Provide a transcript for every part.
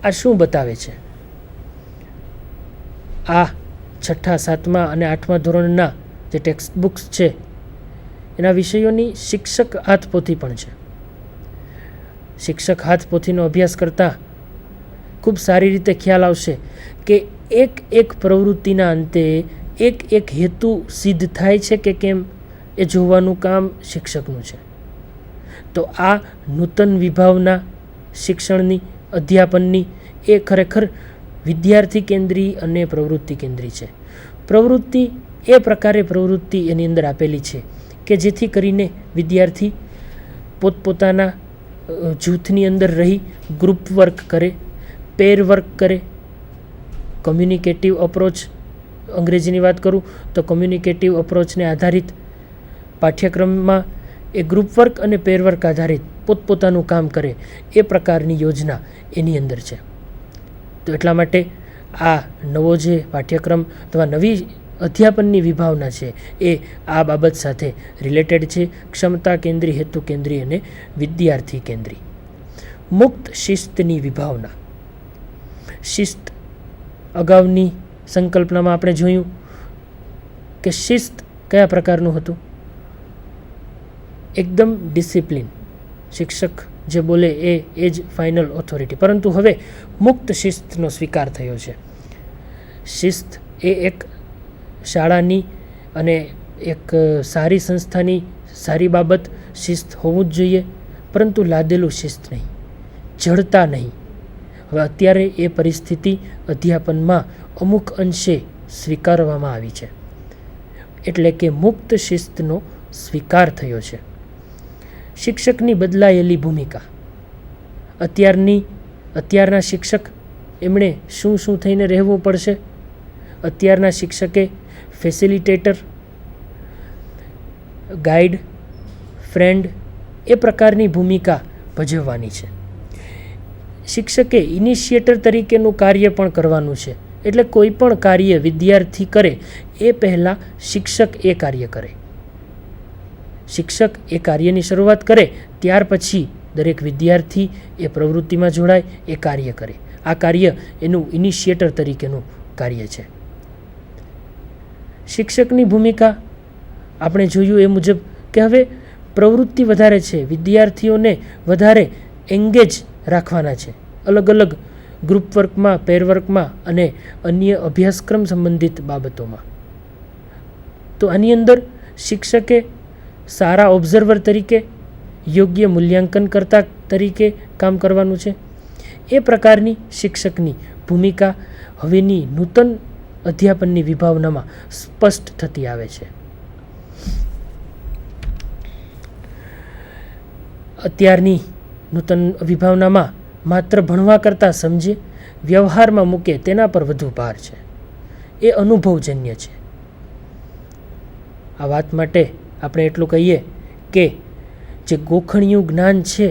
આ શું બતાવે છે? આ 6ઠા 7મા અને 8મા ધોરણના જે ટેક્સ્ટ બુક્સ છે એના વિષયોની શિક્ષક હાથપોથી પણ છે. શિક્ષક હાથપોથીનો અભ્યાસ કરતાં ખૂબ સારી રીતે ખ્યાલ આવશે કે એક એક પ્રવૃત્તિના અંતે એક એક હેતુ સિદ્ધ થાય છે કે કેમ એ જોવાનું કામ શિક્ષકનું છે. તો આ નૂતન વિભાવના શિક્ષણની, અધ્યાપનની એ ખરેખર વિદ્યાર્થી કેન્દ્રી અને પ્રવૃત્તિ કેન્દ્રી છે. પ્રવૃત્તિ એ પ્રકારે પ્રવૃત્તિ એની અંદર આપેલી છે કે જેથી કરીને વિદ્યાર્થી પોતપોતાના જૂથની અંદર રહી ગ્રુપ વર્ક કરે, પેર વર્ક કરે, કમ્યુનિકેટિવ અપ્રોચ, અંગ્રેજીની વાત કરું તો કમ્યુનિકેટિવ અપ્રોચને આધારિત પાઠ્યક્રમમાં એ ગ્રુપ વર્ક અને પેર વર્ક આધારિત પોતપોતાનું કામ કરે એ પ્રકારની યોજના એની અંદર છે. તો એટલા માટે આ નવો જે પાઠ્યક્રમ અથવા નવી અધ્યાપનની વિભાવના છે એ આ બાબત સાથે રિલેટેડ છે. ક્ષમતા કેન્દ્રી, હેતુ કેન્દ્રી અને વિદ્યાર્થી કેન્દ્રી. મુક્ત શિસ્તની વિભાવના. શિસ્ત અગાઉની સંકલ્પનામાં આપણે જોયું કે શિસ્ત કયા પ્રકારનું હતું? એકદમ ડિસિપ્લિન, શિક્ષક જે બોલે એ જ ફાઇનલ ઓથોરિટી. પરંતુ હવે મુક્ત શિસ્તનો સ્વીકાર થયો છે. શિસ્ત એ એક શાળાની અને એક સારી સંસ્થાની સારી બાબત શિસ્ત હોવું જ જોઈએ, પરંતુ લાદેલું શિસ્ત નહીં, જડતા નહીં. હવે અત્યારે એ પરિસ્થિતિ અધ્યાપનમાં અમુક અંશે સ્વીકારવામાં આવી છે, એટલે કે મુક્ત શિસ્તનો સ્વીકાર થયો છે. શિક્ષકની બદલાયેલી ભૂમિકા. અત્યારના શિક્ષક એમણે શું થઈને રહેવું પડશે? અત્યારના શિક્ષકે ફેસિલિટેટર, ગાઈડ, ફ્રેન્ડ એ પ્રકારની ભૂમિકા ભજવવાની છે. શિક્ષકે ઇનિશિએટર તરીકેનું કાર્ય પણ કરવાનું છે. એટલે કોઈ પણ કાર્ય વિદ્યાર્થી કરે એ પહેલાં શિક્ષક એ કાર્ય કરે. શિક્ષક એ કાર્યની શરૂઆત કરે ત્યાર પછી દરેક વિદ્યાર્થી એ પ્રવૃત્તિમાં જોડાય, એ કાર્ય કરે. આ કાર્ય એનું ઇનિશિએટર તરીકેનું કાર્ય છે. શિક્ષકની ભૂમિકા આપણે જોયું એ મુજબ કે હવે પ્રવૃત્તિ વધારે છે, વિદ્યાર્થીઓને વધારે એંગેજ રાખવાના છે અલગ અલગ ગ્રુપ વર્કમાં, પેર વર્કમાં અને અન્ય અભ્યાસક્રમ સંબંધિત બાબતોમાં. તો આની અંદર શિક્ષકે સારા ઓબ્ઝર્વર તરીકે, યોગ્ય મૂલ્યાંકનકર્તા તરીકે કામ કરવાનું છે. એ પ્રકારની શિક્ષકની ભૂમિકા હવેની નૂતન અધ્યાપનની વિભાવનામાં સ્પષ્ટ થતી આવે છે. અત્યારની નૂતન વિભાવનામાં માત્ર ભણવા કરતાં સમજે, વ્યવહારમાં મૂકે તેના પર વધુ ભાર છે. એ અનુભવજન્ય છે. આ વાત માટે આપણે એટલું કહીએ કે જે ગોખણિયું જ્ઞાન છે,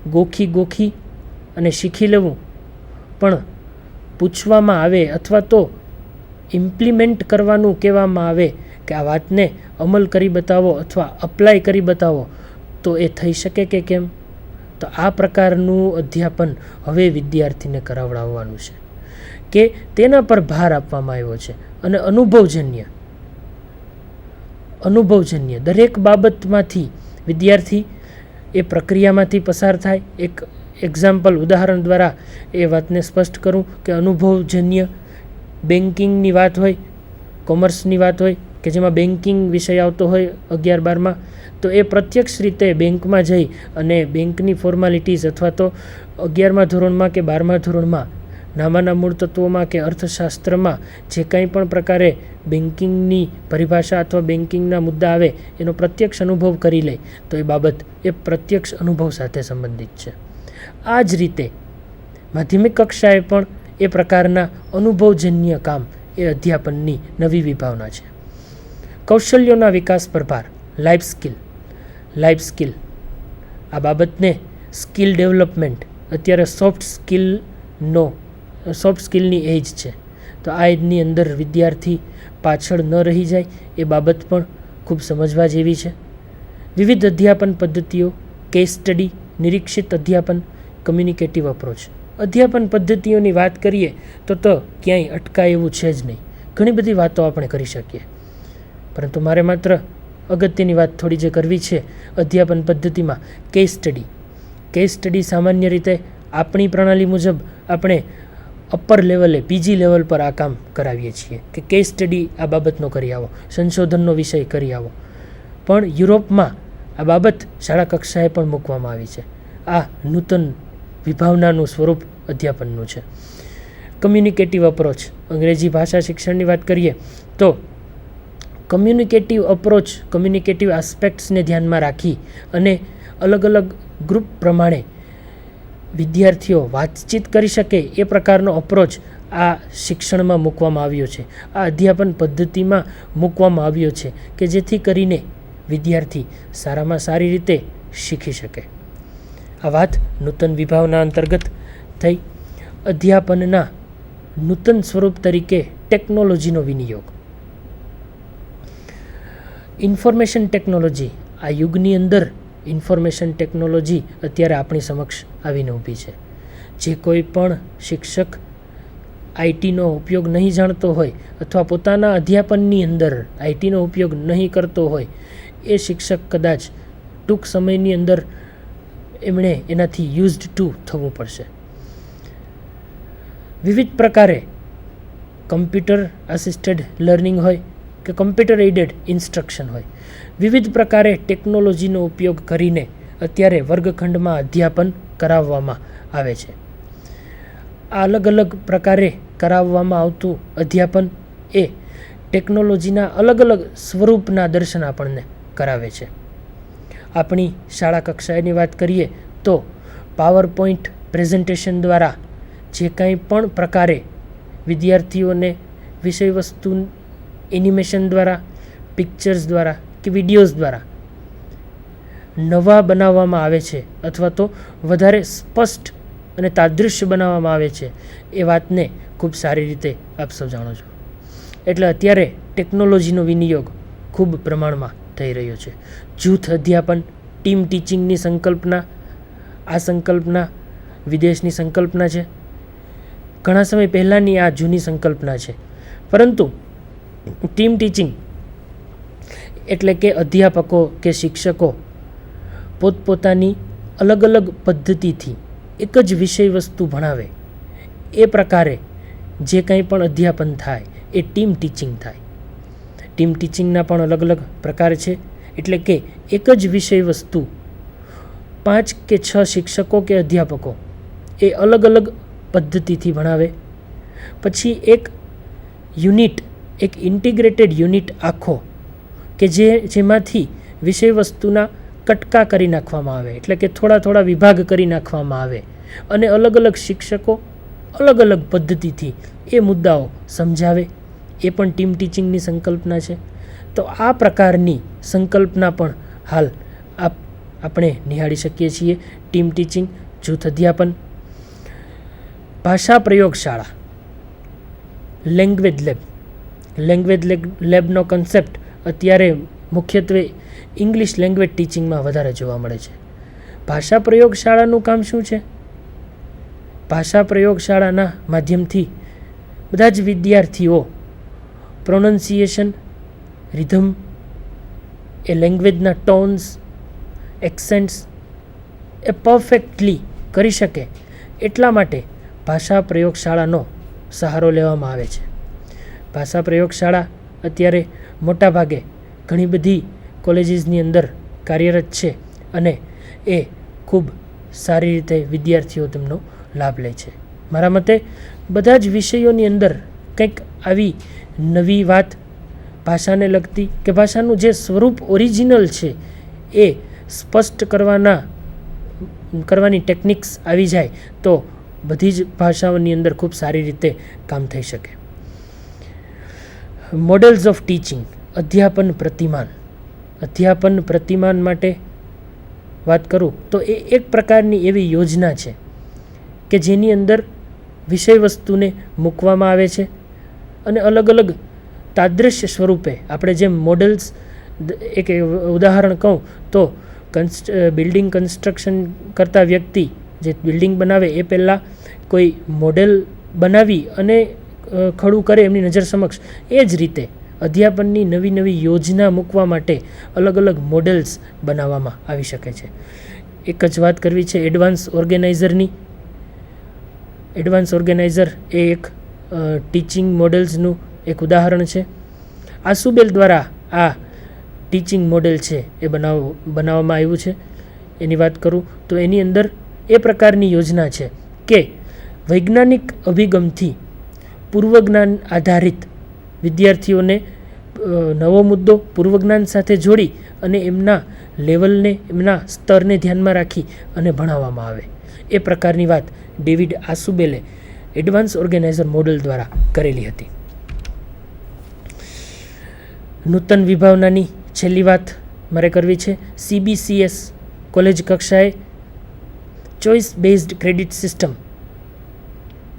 ગોખી અને શીખી લેવું, પણ પૂછવામાં આવે અથવા તો ઇમ્પ્લિમેન્ટ કરવાનું કહેવામાં આવે કે આ વાતને અમલ કરી બતાવો અથવા અપ્લાય કરી બતાવો, તો એ થઈ શકે કે કેમ? તો આ પ્રકારનું અધ્યાપન હવે વિદ્યાર્થીને કરાવડાવવાનું છે કે તેના પર ભાર આપવામાં આવ્યો છે. અને અનુભવજન્ય દરેક બાબતમાંથી વિદ્યાર્થી એ પ્રક્રિયામાંથી પસાર થાય. એક એક્ઝામ્પલ, ઉદાહરણ દ્વારા એ વાતને સ્પષ્ટ કરું કે અનુભવજન્ય બેન્કિંગની વાત હોય, કોમર્સની વાત હોય કે જેમાં બેન્કિંગ વિષય આવતો હોય 11-12માં, તો એ પ્રત્યક્ષ રીતે બેંકમાં જઈ અને બેંકની ફોર્માલિટીઝ અથવા તો 11મા ધોરણમાં કે 12મા ધોરણમાં નામાના મૂળ તત્વોમાં કે અર્થશાસ્ત્રમાં જે કંઈ પણ પ્રકારે બેન્કિંગની પરિભાષા અથવા બેન્કિંગના મુદ્દા આવે એનો પ્રત્યક્ષ અનુભવ કરી લે તો એ બાબત એ પ્રત્યક્ષ અનુભવ સાથે સંબંધિત છે. આ જ રીતે માધ્યમિક કક્ષાએ પણ એ પ્રકારના અનુભવજન્ય કામ એ અધ્યાપનની નવી વિભાવના છે. કૌશલ્યોના વિકાસ પર ભાર. લાઈફ સ્કિલ આ બાબતને સ્કિલ ડેવલપમેન્ટ, અત્યારે સોફ્ટ સ્કિલની એજ છે, તો આ એજની અંદર વિદ્યાર્થી પાછળ ન રહી જાય એ બાબત પણ ખૂબ સમજવા જેવી છે. વિવિધ અધ્યાપન પદ્ધતિઓ, કેસ સ્ટડી, નિરીક્ષિત અધ્યાપન, કમ્યુનિકેટિવ અપ્રોચ, અધ્યાપન પદ્ધતિઓની વાત કરીએ તો ક્યાંય અટકાય એવું છે જ નહીં. ઘણી બધી વાતો આપણે કરી શકીએ, પરંતુ મારે માત્ર અગત્યની વાત થોડી જે કરવી છે અધ્યાપન પદ્ધતિમાં કેસ સ્ટડી. કેસ સ્ટડી સામાન્ય રીતે આપણી પ્રણાલી મુજબ આપણે અપર લેવલે પીજી લેવલ પર આ કામ કરાવીએ છીએ કે કેસ સ્ટડી આ બાબતનો કરી આવો, સંશોધનનો વિષય કરી આવો. પણ યુરોપમાં આ બાબત શાળા કક્ષાએ પણ મૂકવામાં આવી છે. આ નૂતન વિભાવનાનું સ્વરૂપ અધ્યાપનનું છે. કમ્યુનિકેટિવ અપ્રોચ, અંગ્રેજી ભાષા શિક્ષણની વાત કરીએ તો કમ્યુનિકેટિવ અપ્રોચ, કમ્યુનિકેટિવ આસ્પેક્ટ્સને ધ્યાનમાં રાખી અને અલગ અલગ ગ્રુપ પ્રમાણે વિદ્યાર્થીઓ વાતચીત કરી શકે એ પ્રકારનો અપ્રોચ આ શિક્ષણમાં મૂકવામાં આવ્યો છે, આ અધ્યાપન પદ્ધતિમાં મૂકવામાં આવ્યો છે કે જેથી કરીને વિદ્યાર્થી સારામાં સારી રીતે શીખી શકે. આ વાત નૂતન વિભાવના અંતર્ગત થઈ. અધ્યાપનના નૂતન સ્વરૂપ તરીકે ટેકનોલોજીનો વિનિયોગ. ઇન્ફોર્મેશન ટેકનોલોજી, આ યુગની અંદર ઇન્ફોર્મેશન ટેકનોલોજી અત્યારે આપણી સમક્ષ આવીને ઊભી છે. જે કોઈ પણ શિક્ષક આઈટીનો ઉપયોગ નહીં જાણતો હોય અથવા પોતાના અધ્યાપનની અંદર આઈટીનો ઉપયોગ નહીં કરતો હોય એ શિક્ષક કદાચ ટૂંક સમયની અંદર એમણે એનાથી યુઝડ ટુ થવું પડશે. વિવિધ પ્રકારે કમ્પ્યુટર આસિસ્ટેડ લર્નિંગ હોય કે કમ્પ્યુટર એઇડેડ ઇન્સ્ટ્રક્શન હોય, વિવિધ પ્રકારે ટેકનોલોજીનો ઉપયોગ કરીને અત્યારે વર્ગખંડમાં અધ્યાપન કરાવવામાં આવે છે. આ અલગ અલગ પ્રકારે કરાવવામાં આવતું અધ્યાપન એ ટેકનોલોજીના અલગ અલગ સ્વરૂપના દર્શન આપણને કરાવે છે. આપણી શાળા કક્ષાએની વાત કરીએ તો પાવર પોઈન્ટ પ્રેઝન્ટેશન દ્વારા જે કંઈ પણ પ્રકારે વિદ્યાર્થીઓને વિષયવસ્તુ એનિમેશન દ્વારા, પિક્ચર્સ દ્વારા કે વિડીયોઝ દ્વારા નવા બનાવવામાં આવે છે અથવા તો વધારે સ્પષ્ટ અને તાદૃશ્ય બનાવવામાં આવે છે એ વાતને ખૂબ સારી રીતે આપ સૌ જાણો છો. એટલે અત્યારે ટેકનોલોજીનો વિનિયોગ ખૂબ પ્રમાણમાં થઈ રહ્યો છે. જૂથ અધ્યાપન, ટીમ ટીચિંગની સંકલ્પના, આ સંકલ્પના વિદેશની સંકલ્પના છે. ઘણા સમય પહેલાંની આ જૂની સંકલ્પના છે, પરંતુ ટીમ ટીચિંગ એટલે કે અધ્યાપકો કે શિક્ષકો પોતપોતાની અલગ અલગ પદ્ધતિથી એક જ વિષય વસ્તુ ભણાવે એ પ્રકારે જે કંઈ પણ અધ્યાપન થાય એ ટીમ ટીચિંગ થાય. ટીમ ટીચિંગના પણ અલગ અલગ પ્રકાર છે. એટલે કે એક જ વિષય વસ્તુ 5 કે 6 શિક્ષકો કે અધ્યાપકો એ અલગ અલગ પદ્ધતિથી ભણાવે, પછી એક યુનિટ, એક ઇન્ટિગ્રેટેડ યુનિટ આખો કે જેમાંથી વિષય વસ્તુના કટકા કરી નાખવામાં આવે, એટલે કે થોડા થોડા વિભાગ કરી નાખવામાં આવે અને અલગ અલગ શિક્ષકો અલગ અલગ પદ્ધતિથી એ મુદ્દાઓ સમજાવે. એ પણ ટીમ ટીચિંગની સંકલ્પના છે. તો આ પ્રકારની સંકલ્પના પણ હાલ આપણે નિહાળી શકીએ છીએ. ટીમ ટીચિંગ, જૂથ અધ્યાપન, ભાષા પ્રયોગશાળા, લેંગ્વેજ લેબ. લેંગ્વેજ લેબનો કન્સેપ્ટ અત્યારે મુખ્યત્વે ઇંગ્લિશ લેંગ્વેજ ટીચિંગમાં વધારે જોવા મળે છે. ભાષા પ્રયોગશાળાનું કામ શું છે? ભાષા પ્રયોગશાળાના માધ્યમથી બધા જ વિદ્યાર્થીઓ પ્રોનન્સિએશન, રિધમ, એ લેંગ્વેજના ટોન્સ, એક્સેન્ટ્સ એ પરફેક્ટલી કરી શકે એટલા માટે ભાષા પ્રયોગશાળાનો સહારો લેવામાં આવે છે. ભાષા પ્રયોગશાળા અત્યારે મોટાભાગે ઘણી બધી કોલેજીસની અંદર કાર્યરત છે અને એ ખૂબ સારી રીતે વિદ્યાર્થીઓ તેમનો લાભ લે છે. મારા મતે બધા જ વિષયોની અંદર કંઈક આવી નવી વાત ભાષાને લગતી કે ભાષાનું જે સ્વરૂપ ઓરિજિનલ છે એ સ્પષ્ટ કરવાની ટેકનિક્સ આવી જાય તો બધી જ ભાષાઓની અંદર ખૂબ સારી રીતે કામ થઈ શકે. મોડેલ્સ ઓફ ટીચિંગ, અધ્યાપન પ્રતિમાન. અધ્યાપન પ્રતિમાન માટે વાત કરું તો એ એક પ્રકારની એવી યોજના છે કે જેની અંદર વિષય વસ્તુને મૂકવામાં આવે છે અને અલગ અલગ તાદૃશ્ય સ્વરૂપે આપણે જેમ મોડેલ્સ, એક ઉદાહરણ કહું તો બિલ્ડિંગ કન્સ્ટ્રક્શન કરતા વ્યક્તિ જે બિલ્ડિંગ બનાવે એ પહેલાં કોઈ મોડેલ બનાવી અને ખડું કરે એમની નજર સમક્ષ, એ જ રીતે અધ્યાપનની નવી નવી યોજના મૂકવા માટે અલગ અલગ મોડેલ્સ બનાવવામાં આવી શકે છે. એક જ વાત કરવી છે એડવાન્સ ઓર્ગેનાઇઝરની. એડવાન્સ ઓર્ગેનાઇઝર એ એક ટીચિંગ મોડેલ્સનું એક ઉદાહરણ છે. આસુબેલ દ્વારા આ ટીચિંગ મોડેલ છે એ બનાવવામાં આવ્યું છે. એની વાત કરું તો એની અંદર એ પ્રકારની યોજના છે કે વૈજ્ઞાનિક અભિગમથી પૂર્વજ્ઞાન આધારિત વિદ્યાર્થીઓને નવો મુદ્દો પૂર્વજ્ઞાન સાથે જોડી અને એમના લેવલને, એમના સ્તરને ધ્યાનમાં રાખી અને ભણાવવામાં આવે. એ પ્રકારની વાત ડેવિડ આસુબેલે એડવાન્સ ઓર્ગેનાઇઝર મોડેલ દ્વારા કરેલી હતી. નૂતન વિભાવનાની છેલ્લી વાત મારે કરવી છે. CBCS કોલેજ કક્ષાએ ચોઇસ બેઝડ ક્રેડિટ સિસ્ટમ,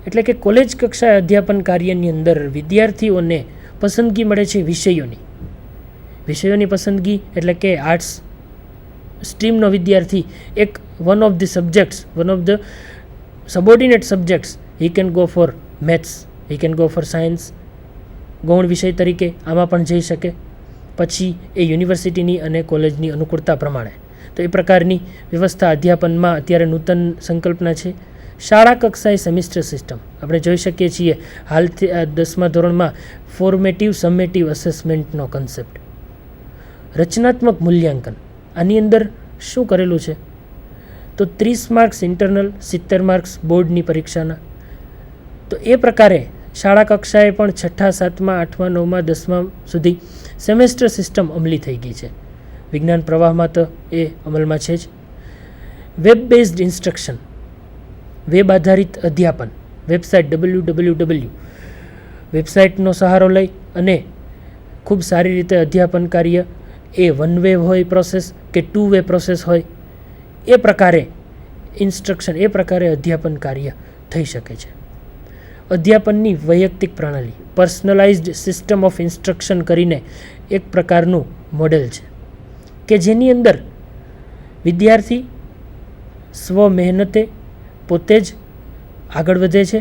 એટલે કે કોલેજ કક્ષાએ અધ્યાપન કાર્યની અંદર વિદ્યાર્થીઓને પસંદગી મળે છે વિષયોની પસંદગી, એટલે કે આર્ટ્સ સ્ટ્રીમનો વિદ્યાર્થી એક one of the subordinate subjects, he can go for maths, he can go for science, ગૌણ વિષય તરીકે આમાં પણ જઈ શકે, પછી એ યુનિવર્સિટીની અને કોલેજની અનુકૂળતા પ્રમાણે. તો એ પ્રકારની વ્યવસ્થા અધ્યાપનમાં અત્યારે નૂતન સંકલ્પના છે. શાળા કક્ષાએ સેમિસ્ટર સિસ્ટમ આપણે જોઈ શકીએ છીએ હાલથી 10મા ધોરણમાં ફોર્મેટિવ સમેટિવ અસેસમેન્ટનો કન્સેપ્ટ. રચનાત્મક મૂલ્યાંકન, આની અંદર શું કરેલું છે તો 30 માર્ક્સ ઇન્ટરનલ, 70 માર્ક્સ બોર્ડની પરીક્ષાના. તો એ પ્રકારે શાળા કક્ષાએ પણ 6ઠા, 7મા, 8મા, 9મા, 10મા સુધી સેમેસ્ટર સિસ્ટમ અમલી થઈ ગઈ છે. વિજ્ઞાન પ્રવાહમાં તો એ અમલમાં છે જ. વેબ બેઝડ ઇન્સ્ટ્રક્શન, વેબ આધારિત અધ્યાપન, વેબસાઇટ www વેબસાઇટનો સહારો લઈ અને ખૂબ સારી રીતે અધ્યાપન કાર્ય, એ વન વે હોય પ્રોસેસ કે 2 વે પ્રોસેસ હોય, એ પ્રકારે ઇન્સ્ટ્રક્શન, એ પ્રકારે અધ્યાપન કાર્ય થઈ શકે છે. અધ્યાપનની વૈયક્તિક પ્રણાલી, પર્સનલાઇઝ્ડ સિસ્ટમ ઓફ ઇન્સ્ટ્રક્શન કરીને એક પ્રકારનું મોડેલ છે કે જેની અંદર વિદ્યાર્થી સ્વ મહેનતે પોતે જ આગળ વધે છે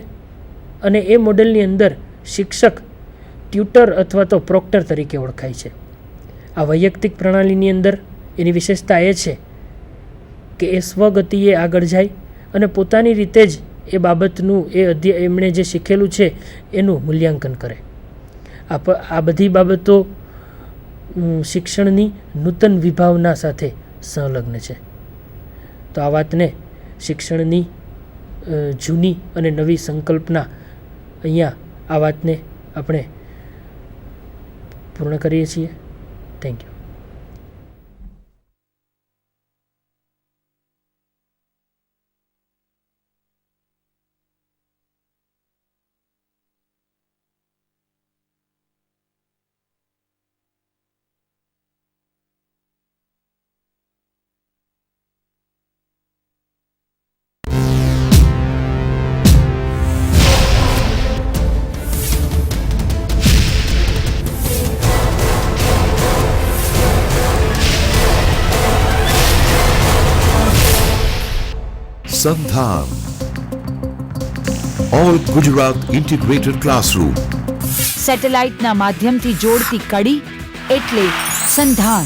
અને એ મોડેલની અંદર શિક્ષક ટ્યુટર અથવા તો પ્રોક્ટર તરીકે ઓળખાય છે. આ વૈયક્તિક પ્રણાલીની અંદર એની વિશેષતા એ છે કે એ સ્વગતિએ આગળ જાય અને પોતાની રીતે જ એ બાબતનું એમણે જે શીખેલું છે એનું મૂલ્યાંકન કરે. આ બધી બાબતો શિક્ષણની નૂતન વિભાવના સાથે સંલગ્ન છે. તો આ વાતને શિક્ષણની જૂની અને નવી સંકલ્પના, અહીંયા આ વાતને આપણે પૂર્ણ કરીએ છીએ. Thank you. Sandhan, All Gujarat Integrated Classroom. સેટેલાઇટના માધ્યમથી જોડતી કડી એટલે સંધાન.